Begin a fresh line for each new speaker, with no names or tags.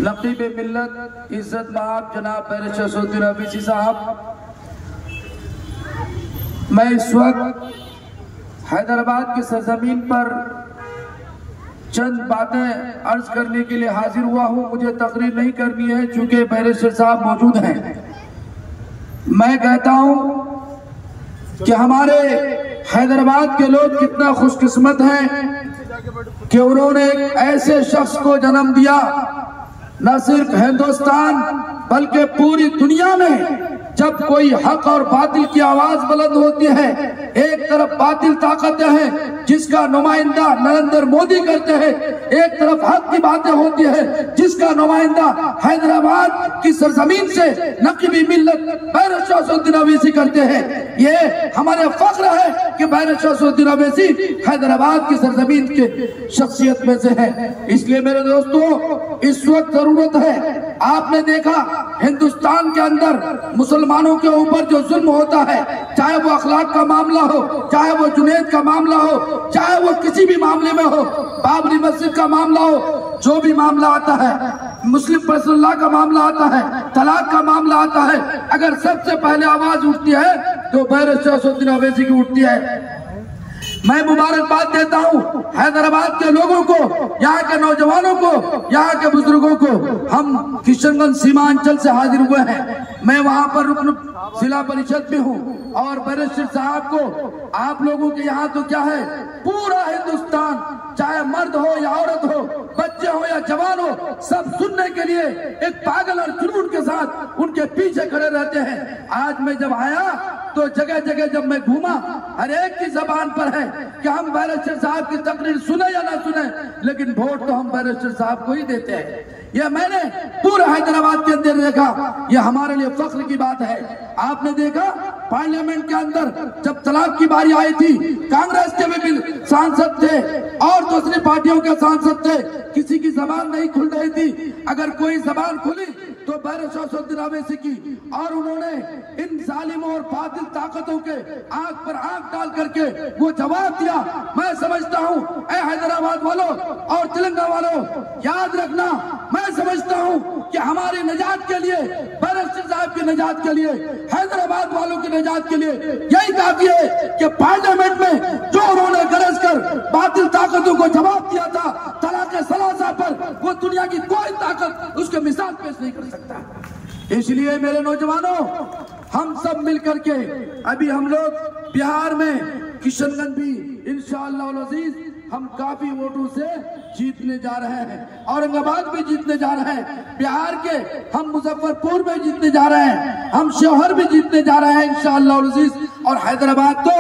नकीब मिल्लत इज्जत माब जनाब बैरिस्टर शमसुद्दीन अवीसी साहब, मैं इस वक्त हैदराबाद की सरजमीन पर चंद बातें अर्ज करने के लिए हाजिर हुआ हूं। मुझे तकरीर नहीं करनी है चूंकि बैरिस्टर साहब मौजूद हैं। मैं कहता हूं कि हमारे हैदराबाद के लोग कितना खुशकिस्मत हैं कि उन्होंने एक ऐसे शख्स को जन्म दिया, न सिर्फ हिंदुस्तान बल्कि पूरी दुनिया में जब कोई हक और बातिल की आवाज बुलंद होती है, एक तरफ बातिल ताकतें हैं जिसका नुमाइंदा नरेंद्र मोदी करते हैं, एक तरफ हक की बातें होती है जिसका नुमाइंदा हैदराबाद की सरजमीन से नकीबी मिल्लत बैरिस्टर शमसुद्दीन अवीसी करते हैं। ये हमारे फख्र है कि बैरिस्टर शमसुद्दीन अवीसी हैदराबाद की सरजमीन के शख्सियत में से है। इसलिए मेरे दोस्तों, इस वक्त जरूरत है, आपने देखा हिंदुस्तान के अंदर मुसलमानों के ऊपर जो जुल्म होता है, चाहे वो अखलाक का मामला हो, चाहे वो जुनैद का मामला हो, चाहे वो किसी भी मामले में हो, बाबरी मस्जिद का मामला हो, जो भी मामला आता है, मुस्लिम पर्सनल लॉ का मामला आता है, तलाक का मामला आता है, अगर सबसे पहले आवाज उठती है तो बैरिस्टर शमसुद्दीन अवीसी की उठती है। मैं मुबारकबाद देता हूं हैदराबाद के लोगों को, यहाँ के नौजवानों को, यहाँ के बुजुर्गों को। हम किशनगंज सीमांचल से हाजिर हुए हैं, मैं वहां पर रुकन जिला परिषद में हूँ और बैरिस्टर साहब को, आप लोगों के यहाँ तो क्या है, पूरा हिंदुस्तान, चाहे मर्द हो या औरत हो, बच्चे हो या जवान हो, सब सुनने के लिए एक पागल और जुनून के साथ उनके पीछे खड़े रहते हैं। आज मैं जब आया तो जगह जगह जब मैं घूमा, हर एक की जबान पर है कि हम बैरिस्टर साहब की तकरीर सुने या ना सुने, लेकिन वोट तो हम बैरिस्टर साहब को ही देते हैं। यह मैंने पूरा हैदराबाद के अंदर देखा, यह हमारे लिए फख्र की बात है। आपने देखा पार्लियामेंट के अंदर जब तलाक की बारी आई थी, कांग्रेस के भी सांसद थे और दूसरी पार्टियों के सांसद थे, किसी की जबान नहीं खुल रही थी। अगर कोई जबान खुली तो बैरिस्टर शमसुद्दीन अवीसी की, और उन्होंने इन जालिमों और बातिल ताकतों के आंख पर आंख डाल करके वो जवाब दिया। मैं समझता हूं, ऐ हैदराबाद वालों और तेलंगाना वालों, याद रखना, मैं समझता हूं कि हमारी निजात के लिए, बैरिस्टर साहब की निजात के लिए, हैदराबाद वालों की निजात के लिए यही काफी है कि पार्लियामेंट में जो उन्होंने गरज कर बातिल ताकतों को जवाब दिया था तलाक सलासा पर, वो दुनिया की कोई ताकत उसके मिसाल पेश नहीं कर सकता। इसलिए मेरे नौजवानों, हम सब मिलकर के अभी हम लोग बिहार में किशनगंज भी इंशाअल्लाह अज़ीज हम काफी वोटों से जीतने जा रहे हैं, औरंगाबाद भी जीतने जा रहे हैं, बिहार के हम मुजफ्फरपुर में जीतने जा रहे हैं, हम शिवहर भी जीतने जा रहे हैं इंशाअल्लाह अज़ीज, और हैदराबाद तो